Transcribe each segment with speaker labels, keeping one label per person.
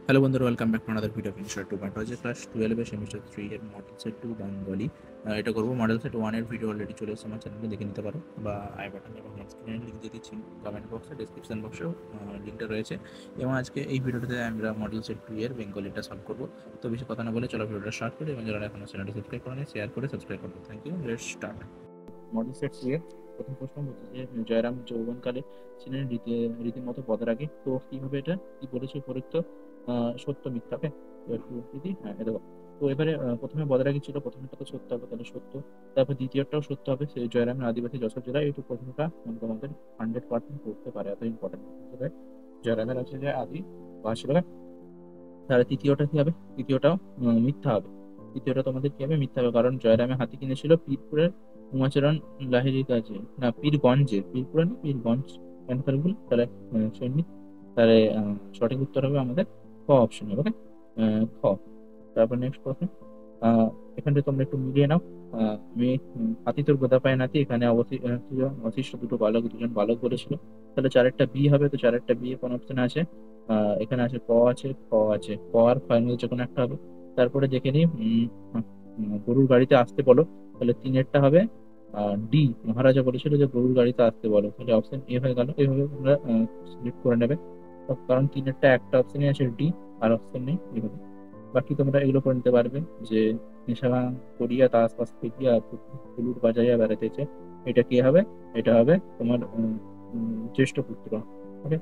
Speaker 1: Hello বন্ধুরা, welcome back to another video of ইনস্টার 2.0 class 12 এর সেমিস্টার 3 এর মডেল সেট 2 বেঙ্গলি। এটা করবো মডেল সেট 1 এর ভিডিও অলরেডি চলে এসেছে, আমার চ্যানেলে দেখে নিতে পারো, বা আই বাটন এবং স্ক্রিনে লিঙ্ক দিয়ে দিচ্ছি, কমেন্ট বক্সে, ডেসক্রিপশন বক্সেও লিঙ্কটা রয়েছে। এবং আজকে এই ভিডিওটাতে আমরা মডেল সেট 2 এর বেঙ্গলিটা সলভ করবো। তো বেশি কথা না বলে চলো ভিডিওটা স্টার্ট করি, এবং যারা এখনো চ্যানেলটি সাবস্ক্রাইব করেনি শেয়ার করে সাবস্ক্রাইব করবে। Thank you. Let's start. Model set 2 এর প্রথম প্রশ্ন বলছে যে জয়রাম যৌবনকালে ছিলেন রীতিমতো বদরাগী। তো কিভাবে এটা কি বলেছে উপরোক্ত সত্য মিথ্যাকে একটু দিদি, হ্যাঁ এটা। তো এবারে প্রথমে বদরাগী ছিল, প্রথমটা তো সত্য হবে, তাহলে সত্য। তারপর দ্বিতীয়টাও সত্য হবে, সেই জয়রামের আদিবাসী যশোর জেলায়। এইটু প্রথমটা তোমাদের 100% করতে পারে, এত ইম্পর্টেন্ট। জয়রামের আছে যে আদি ভাষা। তাহলে তৃতীয়টা কি হবে? তৃতীয়টাও মিথ্যা হবে। তৃতীয়টা তোমাদের কি হবে? মিথ্যা হবে, কারণ জয়রামে হাতি কিনেছিল পীরপুরের উমাচরণ লাহিড়ীর কাছে, না পীরগঞ্জের, পীরপুরে না পীরগঞ্জ। কেন তাহলে ভুল? তাহলে সৈনিক। তাহলে সঠিক উত্তর হবে আমাদের ক অপশন হবে, ওকে। খ। তারপর নেক্সট প্রশ্ন। এখানে তোমরা একটু মিলিয়ে নাও। আমি হাতি তোর গোদা পায় নাতি, এখানে অবশিষ্ট দুটো বালক, দুজন বালক বলেছিল। তাহলে চারেরটা বি হবে। তো চারেরটা বি কোন অপশন আছে? এখানে আছে ক আছে, খ আছে, ক আর ক্ষয়ের মধ্যে যে কোনো একটা হবে। তারপরে দেখে নিই, গরুর গাড়িতে আসতে বলো, তাহলে তিনেরটা হবে ডি। মহারাজা বলেছিল যে গরুর গাড়িতে আসতে বলো, তাহলে অপশন এ হয়ে গেল। এইভাবে তোমরা সিলেক্ট করে নেবে। তো কারণ তিনেরটা একটা অপশনই আছে ডি, আর অপশন নেই এভাবে। বাকি তোমরা এগুলো করে নিতে পারবে যে নেশা করিয়া তা আশপাশ ফিরিয়া ফুলুর বাজাইয়া বেড়াইতেছে। এটা কি হবে? এটা হবে তোমার জ্যেষ্ঠ পুত্র। ওকে।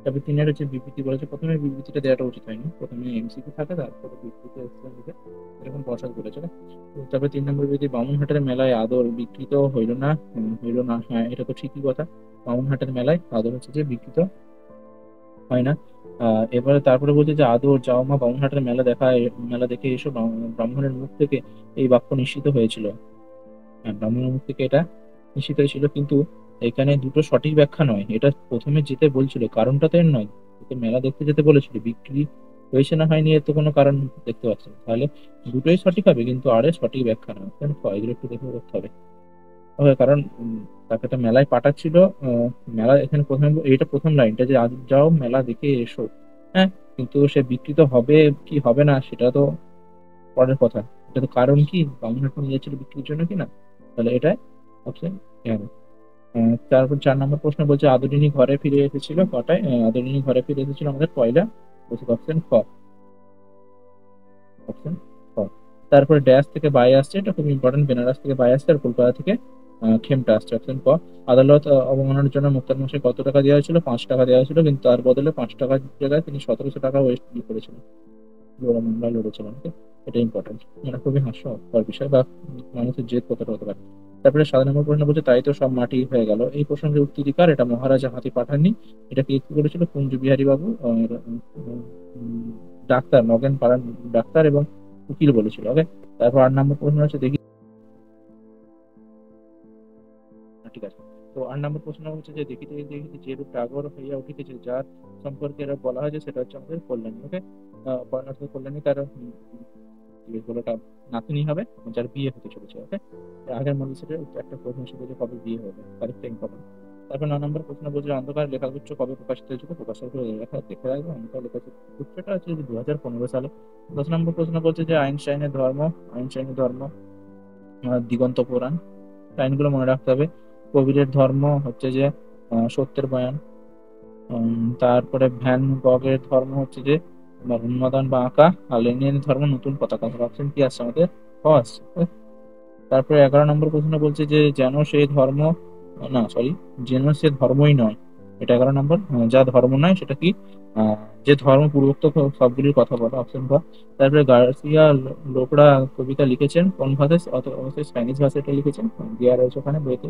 Speaker 1: তবে তিনের হচ্ছে বিবৃতি বলেছে, প্রথমে বিবৃতিটা দেওয়াটা উচিত হয়নি, প্রথমে এমসিকিউ থাকে তারপরে বিবৃতি দিকে এরকম বসাত বলেছে না? তো তারপরে 3 নম্বর বিবৃতি, বামুনহাটের মেলায় আদর বিকৃত হইল না। হইল না, হ্যাঁ এটা তো ঠিকই কথা। বামুনহাটের মেলায় আদর হচ্ছে যে বিকৃত হয় না। এবারে তারপরে বলছে যে আদর যাও মা বামুনহাটের মেলা দেখে এসো, ব্রাহ্মণের মুখ থেকে এই বাক্য নিশ্চিত হয়েছিল। হ্যাঁ, ব্রাহ্মণের মুখ থেকে এটা নিশ্চিত হয়েছিল, কিন্তু এখানে দুটো সঠিক ব্যাখ্যা নয়। এটা প্রথমে যেতে বলছিল, কারণটা তো এর নয়। ওকে মেলা দেখতে যেতে বলেছিল, বিক্রি হয়েছে না হয়নি এর তো কোনো কারণ দেখতে পাচ্ছি না। তাহলে দুটোই সঠিক হবে, কিন্তু আর এর সঠিক ব্যাখ্যা নয়। কেন? এগুলো একটু দেখে করতে হবে। হবে কারণ তাকে তো মেলায় পাঠাচ্ছিল। মেলা এখানে প্রথমে এইটা প্রথম লাইনটা যে আজ যাও মেলা দেখে এসো। হ্যাঁ, কিন্তু সে বিকৃত হবে কি হবে না সেটা তো পরের কথা। এটা তো কারণ কি বামুনহাট নিয়ে যাচ্ছিল বিক্রির জন্য কিনা, তাহলে এটাই অপশন এ হবে। তারপর 4 নম্বর প্রশ্ন বলছে আদরিনী ঘরে ফিরে এসেছিল কটায়? আদরিনী ঘরে ফিরে এসেছিল আমাদের পয়লা। বলছে অপশন খ। অপশন খ। তারপরে ড্যাশ থেকে বাই আসছে, এটা খুব ইম্পর্টেন্ট, বেনারস থেকে বাই আসছে, আর কলকাতা থেকে খেমটা আসছে। অপশন ক। আদালত অবমাননার জন্য মুক্তার মাসে কত টাকা দেওয়া হয়েছিল? 5 টাকা দেওয়া হয়েছিল, কিন্তু তার বদলে 5 টাকার জায়গায় তিনি 1700 টাকা ওয়েস্ট করেছিলেন, মামলা লড়েছিলেন। ওকে, এটা ইম্পর্টেন্ট, মানে খুবই হাস্যকর বিষয়, বা মানুষের জেদ কতটা হতে পারে। তারপরে 7 নম্বর প্রশ্ন বলছে তাই তো সব মাটি হয়ে গেল, এই প্রসঙ্গে উত্তরাধিকার, এটা মহারাজা হাতি পাঠাননি। এটা কি করেছিল? কুঞ্জ বিহারী বাবু আর ডাক্তার নগেন পাড়ার ডাক্তার এবং উকিল বলেছিল। ওকে। তারপর 8 নম্বর প্রশ্ন হচ্ছে দেখি, ঠিক আছে। তো 8 নম্বর প্রশ্ন হচ্ছে যে দেখিতে দেখিতে যে রূপ ডাগর হইয়া উঠিতেছে, যার সম্পর্কে এরা বলা হয় যে সেটা হচ্ছে আমাদের কল্যাণী। ওকে। অর্থাৎ কল্যাণী তার যেগুলোটা নাতনি হবে, যার বিয়ে হতে চলেছে। ওকে। আগের মধ্যে সেটা একটা প্রশ্ন ছিল যে কবে বিয়ে হবে, তারিখটা ইম্পর্টেন্ট। তারপর 9 নম্বর প্রশ্ন বলছে অন্ধকার লেখাগুচ্ছ কবে প্রকাশিত হয়েছিল? প্রকাশের লেখা দেখে রাখবে। অন্ধকার লেখাগুচ্ছটা আছে 2015 সালে। 10 নম্বর প্রশ্ন বলছে যে আইনস্টাইনের ধর্ম দিগন্ত পুরাণ। লাইনগুলো মনে রাখতে হবে। কবিরের ধর্ম হচ্ছে যে সত্যের বয়ান। তারপরে ভ্যান গগের ধর্ম হচ্ছে যে উন্মাদন বা আঁকা। আর লেনিনের ধর্ম নতুন পতাকা। অপশন কি আসছে আমাদের? ফার্স্ট। তারপরে 11 নম্বর প্রশ্ন বলছে যে যেন সেই ধর্ম, না সরি, যেন সে ধর্মই নয়। এটা 11 নম্বর। যা ধর্ম নয় সেটা কি? আহ, যে ধর্ম পূর্বোক্ত সবগুলির কথা বলে। অপশন ক। তারপরে গার্সিয়া লোকড়া কবিতা লিখেছেন কোন ভাষায়? অবশ্যই স্প্যানিশ ভাষায় এটা লিখেছেন, দেওয়া রয়েছে ওখানে বইতে,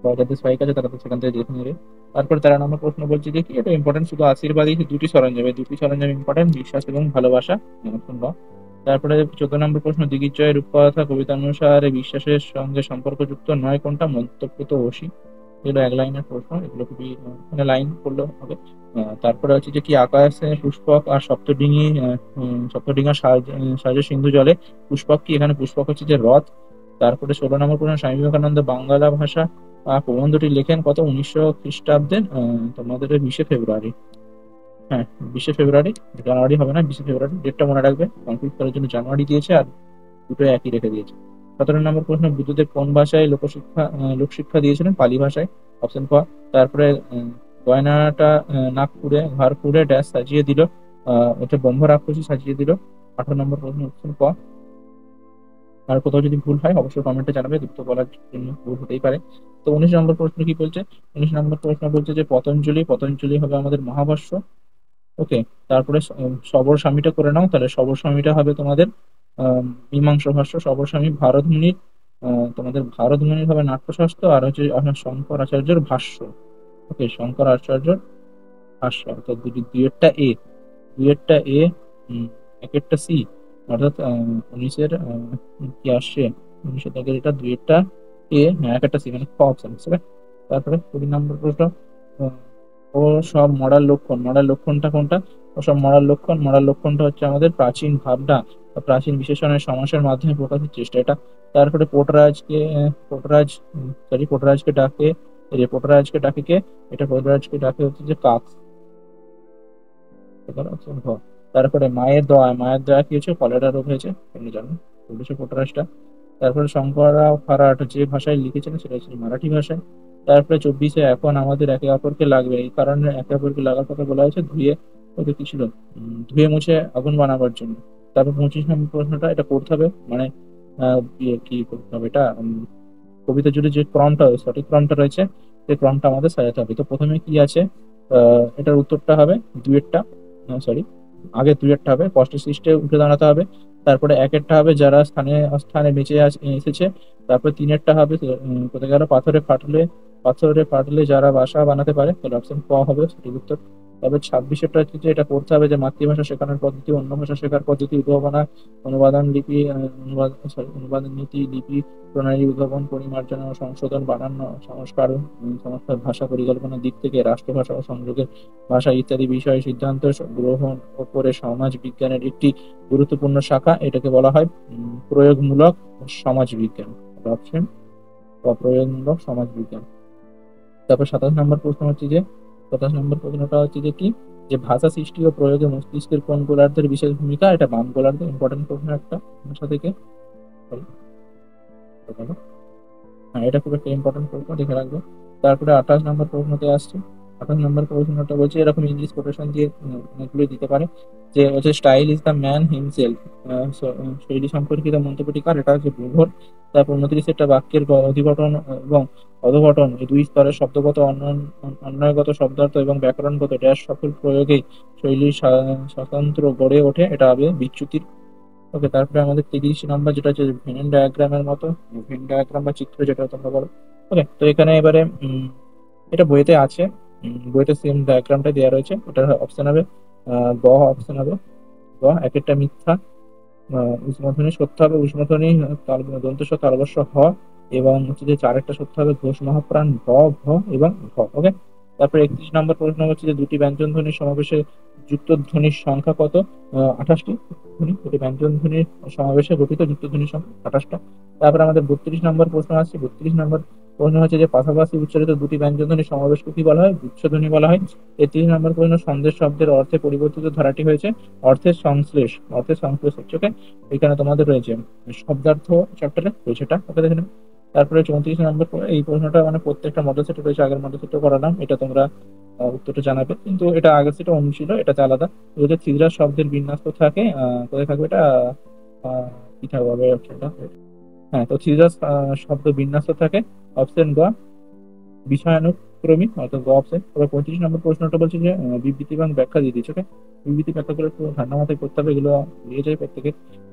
Speaker 1: বা যাদের স্পাইক আছে তারা তো সেখান থেকে দেখে নেবে। তারপর 13 নম্বর প্রশ্ন বলছে যে কি, এটা ইম্পর্টেন্ট, শুধু আশীর্বাদী দুটি সরঞ্জাম, এই দুটি সরঞ্জাম ইম্পর্টেন্ট, বিশ্বাস এবং ভালোবাসা। অপশন গ। তারপরে 14 নম্বর প্রশ্ন, দিগ্বিজয় রূপকথা কবিতা অনুসারে বিশ্বাসের সঙ্গে সম্পর্কযুক্ত নয় কোনটা? মধ্যপ্রত অসি। এগুলো 1 লাইনের প্রশ্ন, এগুলো খুবই মানে লাইন করলে হবে। তারপরে হচ্ছে যে কি, আকাশে পুষ্পক আর সপ্তডিঙি, সপ্তডিঙা সাজে সিন্ধু জলে, পুষ্পক কি? এখানে পুষ্পক হচ্ছে যে রথ। তারপরে 16 নম্বর প্রশ্ন, স্বামী বিবেকানন্দ বাংলা ভাষা প্রবন্ধটি লেখেন কত? 1900 খ্রিস্টাব্দে, তোমাদের 20শে ফেব্রুয়ারি। হ্যাঁ, 20শে ফেব্রুয়ারি। জানুয়ারি হবে না, 20শে ফেব্রুয়ারি, ডেটটা মনে রাখবে। কনফিউজ করার জন্য জানুয়ারি দিয়েছে আর দুটো একই রেখে দিয়েছে। 17 নম্বর প্রশ্ন, বুদ্ধদেব কোন ভাষায় লোকশিক্ষা দিয়েছিলেন? পালি ভাষায়, অপশন ক। তারপরে গয়নাটা নাগপুরে ঘাড়পুরে ড্যাশ সাজিয়ে দিল, ওটা ব্রহ্ম রাক্ষসী সাজিয়ে দিল। 18 নম্বর প্রশ্ন, অপশন ক। আর কোথাও যদি ভুল হয় অবশ্যই কমেন্টে জানাবে, দুটো বলার জন্য ভুল হতেই পারে। তো 19 নম্বর প্রশ্ন কি বলছে? 19 নম্বর প্রশ্ন বলছে যে পতঞ্জলি হবে আমাদের মহাভাষ্য। ওকে। তারপরে সবর স্বামীটা করে নাও, তাহলে সবর স্বামীটা হবে তোমাদের মীমাংসা ভাষ্য। সবর স্বামী ভারত মুনির, তোমাদের ভারত মুনির হবে নাট্যশাস্ত্র, আর হচ্ছে আপনার শঙ্কর আচার্যের ভাষ্য। ওকে, শঙ্কর আচার্যের ভাষ্য। অর্থাৎ দুইয়েরটা এ, দুইয়েরটা এ, একেরটা সি। অর্থাৎ 19-এর কি আসছে, 19-এর দাগের এটা দুইয়েরটা এ, হ্যাঁ একেরটা সি, মানে খ অপশন। তারপরে 20 নম্বর প্রশ্ন, আহ, ও সব মরার লক্ষণ, মরার লক্ষণটা কোনটা? ও সব মরার লক্ষণ, মরার লক্ষণটা হচ্ছে আমাদের প্রাচীন ভাবনা বা প্রাচীন বিশেষণের সমাসের মাধ্যমে প্রকাশের চেষ্টা এটা। তারপরে পোর্টরাজকে পোর্টরাজকে ডাকে, এই যে পোর্টরাজকে ডাকে কে? এটা পোর্টরাজকে ডাকে হচ্ছে যে কাক। এবার option ঘ। তারপরে মায়ের দয়া কি হয়েছে? কলেরা রোগ হয়েছে, তুমি জানো, বলেছে পোর্টরাজটা। তারপরে শঙ্কররাও খারাট যে ভাষায় লিখেছেন সেটা হচ্ছে মারাঠি ভাষায়। তারপরে 24-এ এখন আমাদের একে অপরকে লাগবে, এই কারণে একে অপরকে লাগার কথা বলা হয়েছে ধুয়ে, ওদের কি ছিল, ধুয়ে মুছে আগুন বানাবার জন্য। তারপর 25 নম্বর প্রশ্নটা এটা করতে হবে, মানে কি করতে হবে এটা, কবিতা জুড়ে যে ক্রমটা, সঠিক ক্রমটা রয়েছে সেই ক্রমটা আমাদের সাজাতে হবে। তো প্রথমে কি আছে, এটার উত্তরটা হবে দুয়েরটা, সরি, আগে দুয়েরটা হবে কষ্ট সৃষ্টে উঠে দাঁড়াতে হবে। তারপরে একেরটা হবে যারা স্থানে স্থানে এসেছে। তারপরে তিনেরটা হবে কোথায় গেল, পাথরে ফাটলে যারা বাসা বানাতে পারে, তাহলে অপশন ক হবে সঠিক উত্তর। তবে 26-এরটা হচ্ছে যে এটা করতে হবে যে মাতৃভাষা শেখানোর পদ্ধতি, অন্য ভাষা শেখার পদ্ধতি, উদ্ভাবনা, অনুবাদন লিপি, অনুবাদন নীতি, লিপি প্রণালী উদ্ভাবন, পরিমার্জনা ও সংশোধন, বানান সংস্কার, সংস্কার, ভাষা পরিকল্পনার দিক থেকে রাষ্ট্রভাষা ও সংযোগের ভাষা ইত্যাদি বিষয়ে সিদ্ধান্ত গ্রহণ করে সমাজ বিজ্ঞানের একটি গুরুত্বপূর্ণ শাখা, এটাকে বলা হয় প্রয়োগমূলক সমাজ বিজ্ঞান। অপশন প্রয়োগমূলক সমাজ বিজ্ঞান। তারপর 27 নম্বর প্রশ্ন হচ্ছে যে, 27 নম্বর প্রশ্নটা হচ্ছে যে কি, যে ভাষা সৃষ্টি ও প্রয়োগে মস্তিষ্কের কোন গোলার্ধের বিশেষ ভূমিকা? এটা বাম গোলার্ধ, ইম্পর্টেন্ট প্রশ্ন একটা ভাষা থেকে। হ্যাঁ, এটা খুব একটা ইম্পর্টেন্ট প্রশ্ন, দেখে রাখবে। তারপরে 28 নম্বর প্রশ্নতে আসছে। 28 নম্বর প্রশ্নটা বলছে এরকম ইংলিশ কোটেশন দিয়ে অনেকগুলো দিতে পারে, যে হচ্ছে style is the man himself, শৈলী সম্পর্কিত মন্তব্যটি কার? এটা হচ্ছে বুভর। তারপর 29, একটা বাক্যের অধিঘটন এবং অধঘটন এই দুই স্তরের শব্দগত অন্বয়গত শব্দার্থ এবং ব্যাকরণগত ড্যাশ সকল প্রয়োগেই শৈলী স্বতন্ত্র গড়ে ওঠে, এটা হবে বিচ্যুতির। ওকে। তারপরে আমাদের 30 নম্বর যেটা হচ্ছে ভেন ডায়াগ্রামের মতো, ভেন ডায়াগ্রাম বা চিত্র যেটা তোমরা বলো। ওকে, তো এখানে এবারে এটা বইতে আছে, বইতে সেম ডায়াগ্রামটা দেওয়া রয়েছে। ওটার অপশন হবে গ, অপশন হবে গ। একেরটা মিথ্যা, উষ্মধ্বনি সত্য হবে, উষ্মধ্বনি দন্তেশ তালবস্য হ, এবং হচ্ছে যে চারেরটা সত্য হবে ঘোষ মহাপ্রাণ ভ, ভ এবং ঘ। ওকে। তারপরে 31 নম্বর প্রশ্ন হচ্ছে যে দুটি ব্যঞ্জন ধ্বনির সমাবেশে যুক্ত ধ্বনির সংখ্যা কত? 28টি ধ্বনি, দুটি ব্যঞ্জন ধ্বনির সমাবেশে গঠিত যুক্ত ধ্বনির সংখ্যা 28টা। তারপরে আমাদের 32 নম্বর প্রশ্ন আসছে। 32 নম্বর প্রশ্ন হচ্ছে যে পাশাপাশি উচ্চারিত দুটি ব্যঞ্জন ধ্বনির সমাবেশকে কি বলা হয়? গুচ্ছধ্বনি বলা হয়। 33 নম্বর প্রশ্ন, সন্দেশ শব্দের অর্থে পরিবর্তিত ধারাটি হয়েছে অর্থের সংশ্লেষ, অর্থের সংশ্লেষ হচ্ছে। ওকে, এখানে তোমাদের রয়েছে শব্দার্থ চ্যাপ্টারে রয়েছে এটা, ওকে দেখে নেবে। তারপরে 34 নম্বর এই প্রশ্নটা মানে প্রত্যেকটা মডেল সেটে রয়েছে, আগের মডেল সেটও করালাম, এটা তোমরা উত্তরটা জানাবে, কিন্তু এটা আগের সেটা অন্য ছিল, এটা আলাদা। যদি থিজরাস শব্দের বিন্যাস তো থাকে, কোথায় থাকবে এটা, আহ, কি থাকবে অপশনটা? হ্যাঁ, তো থিজরাস শব্দ বিন্যাস থাকে অপশন গ, বিষয়ানুক্রমিক, অর্থাৎ গ অপশন। এবার 35 নম্বর প্রশ্নটা বলছে যে বিবৃতি এবং ব্যাখ্যা দিয়ে দিচ্ছে। ওকে, বিবৃতি ব্যাখ্যা করে একটু ঠান্ডা মাথায় করতে হবে, এগুলো দিয়ে যায় প্রত্যেকে।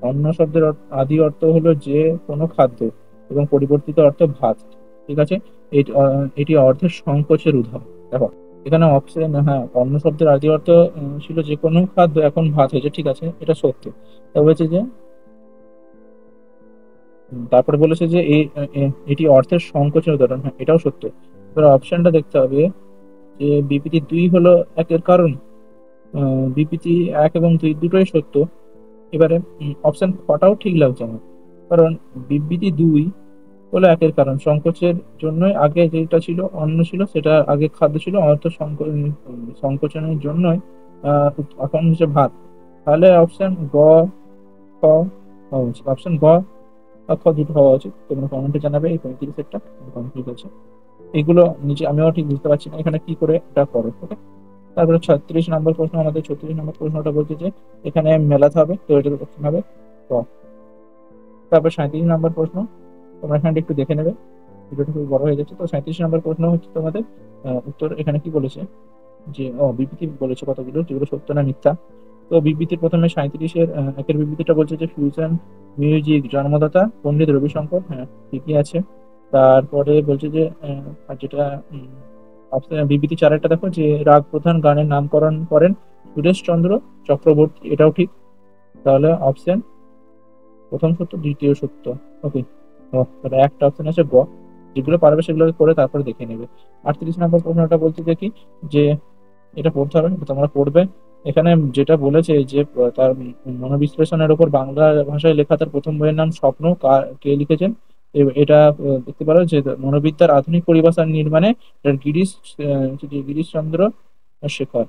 Speaker 1: অন্য শব্দের আদি অর্থ হলো যে কোনো খাদ্য এবং পরিবর্তিত অর্থ ভাত। ঠিক আছে, এটি অর্থের সংকোচের উদাহরণ। দেখো এখানে অপশন, হ্যাঁ, অন্য শব্দের আদি অর্থ ছিল যে কোনো খাদ্য, এখন ভাত হয়েছে, ঠিক আছে, এটা সত্য। তবে হচ্ছে যে তারপরে বলেছে যে এটি অর্থের সংকোচনের উদাহরণ, হ্যাঁ এটাও সত্য। এবার অপশনটা দেখতে হবে যে বিবৃতি 2 হলো একের কারণ, বিবৃতি 1 এবং 2 দুটোই সত্য। এবারে অপশন কটাও ঠিক লাগছে আমার, কারণ বিবৃতি 2 হলো একের কারণ, সংকোচের জন্যই আগে যেটা ছিল অন্ন ছিল, সেটা আগে খাদ্য ছিল, অর্থ সংকোচনের জন্যই এখন হচ্ছে ভাত, তাহলে অপশন গ, খ হওয়া উচিত। অপশন গ বা খ দুটো হওয়া উচিত। তোমরা কমেন্টে জানাবে এই 35 এরটা কমপ্লিট আছে। এগুলো নিচে আমিও ঠিক বুঝতে পারছি না এখানে কি করে এটা করো, ওকে। তারপরে 36 নম্বর প্রশ্ন, আমাদের 36 নম্বর প্রশ্নটা বলছে যে এখানে মেলাতে হবে, তো এটার অপশন হবে ক। তারপর 37 নম্বর প্রশ্ন, তোমরা এখানে একটু দেখে নেবে, ভিডিওটা খুব বড় হয়ে যাচ্ছে। তো 37 নম্বর প্রশ্ন হচ্ছে তোমাদের উত্তর এখানে কি বলেছে যে বিবৃতি বলেছে কতগুলো, যেগুলো সত্য না মিথ্যা। তো বিবৃতির প্রথমে 37-এর একের বিবৃতিটা বলছে যে ফিউশন মিউজিক জন্মদাতা পণ্ডিত রবিশঙ্কর, হ্যাঁ ঠিকই আছে। তারপরে বলছে যে আর যেটা বিবৃতি চারেরটা দেখো যে রাগ প্রধান গানের নামকরণ করেন সুরেশচন্দ্র চক্রবর্তী, এটাও ঠিক। তাহলে অপশন প্রথম সত্য, দ্বিতীয় সত্য, ওকে। তাহলে একটা অপশন আছে গ, যেগুলো পারবে সেগুলো করে তারপরে দেখে নেবে। 38 নম্বর প্রশ্নটা বলছে যে কি, যে এটা পড়তে হবে, এটা তোমরা পড়বে। এখানে যেটা বলেছে যে তার মনোবিশ্লেষণের উপর বাংলা ভাষায় লেখা তার প্রথম বইয়ের নাম স্বপ্ন, কে লিখেছেন? এটা দেখতে পারো যে মনোবিদ্যার আধুনিক পরিভাষা নির্মাণে এটা গিরিশ চন্দ্র শেখর।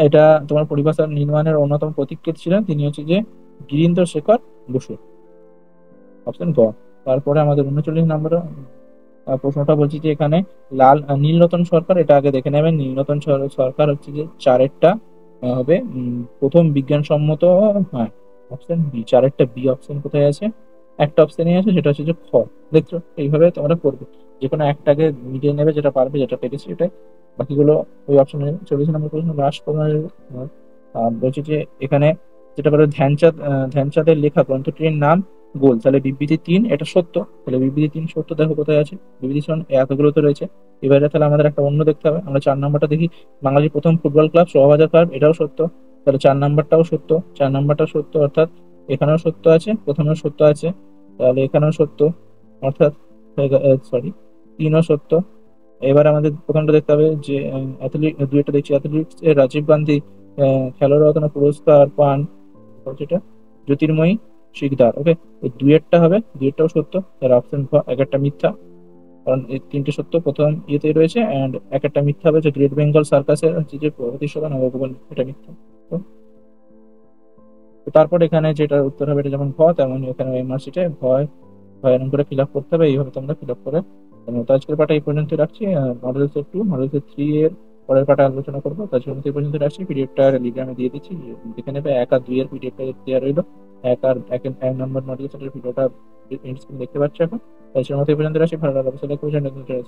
Speaker 1: এটা তোমার পরিভাষা নির্মাণের অন্যতম পথিকৃৎ ছিলেন, তিনি হচ্ছে যে গিরীন্দ্র শেখর বসু, অপশন গ। তারপরে আমাদের 39 নম্বর প্রশ্নটা বলছি যে এখানে নীলরতন সরকার, এটা আগে দেখে নেবেন। নীলরতন সরকার হচ্ছে যে চারেরটা হবে প্রথম বিজ্ঞানসম্মত, হ্যাঁ অপশন বি, চারেরটা বি অপশন কোথায় আছে? একটা অপশনই আছে, সেটা হচ্ছে যে খ। দেখছো, এইভাবে তোমরা করবে, যে কোনো একটাকে মিলিয়ে নেবে, যেটা পারবে, যেটা পেরেছি এটাই, বাকিগুলো ওই অপশনে। 40 নম্বর প্রশ্ন লাস্ট প্রশ্ন বলছি যে এখানে যেটা বলে ধ্যানচাঁদের লেখা গ্রন্থটির নাম গোল, তাহলে বিবৃতি 3 এটা সত্য। তাহলে বিবৃতি 3 সত্য, দেখো কোথায় আছে বিবৃতি 3, এতগুলো তো রয়েছে। এবারে তাহলে আমাদের একটা অন্য দেখতে হবে, আমরা 4 নম্বরটা দেখি। বাঙালির প্রথম ফুটবল ক্লাব শোভাবাজার ক্লাব, এটাও সত্য। তাহলে 4 নম্বরটাও সত্য, 4 নম্বরটা সত্য, অর্থাৎ এখানেও সত্য আছে, প্রথমেও সত্য আছে, তাহলে এখানেও সত্য, অর্থাৎ সরি, 3ও সত্য। এবার আমাদের প্রথমটা দেখতে হবে যে অ্যাথলিট, দুইটা দেখছি অ্যাথলিট রাজীব গান্ধী খেলোয়াড় রত্ন পুরস্কার পান, যেটা জ্যোতির্ময়ী শিকদার, ওকে। ওই দুইয়েরটা হবে, দুইয়েরটাও সত্য, তার অপশন এক একটা মিথ্যা, কারণ এই তিনটে সত্য প্রথম ইয়েতেই রয়েছে, অ্যান্ড এক একটা মিথ্যা হবে যে গ্রেট বেঙ্গল সার্কাসের হচ্ছে যে প্রতিষ্ঠাতা নবগোপাল, এটা মিথ্যা। তো তো তারপর এখানে যেটা উত্তর হবে, এটা যেমন ভ তেমন এখানে এমআরসিটে ভয় ভয় এরকম করে ফিল আপ করতে হবে, এইভাবে তোমরা ফিল আপ করে। তো আজকের পাঠা এই পর্যন্ত রাখছি। মডেল সেট 2 মডেল সেট 3 এর পরের পাঠা আলোচনা করবো, তার জন্য এই পর্যন্ত রাখছি। পিডিএফটা টেলিগ্রামে দিয়ে দিচ্ছি, দেখে নেবে। 1 আর 2 এর পিডিএফটা দেওয়া রইলো। এক নম্বর মডেল সেটের ভিডিওটা দেখতে পাচ্ছ এখন। তাই জন্য এই পর্যন্ত রাখছি, ভালো লাগলে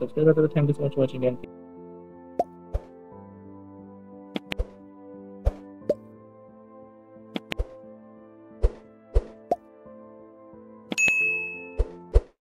Speaker 1: সাবস্ক্রাইব করবেন। Thank you so much for watching.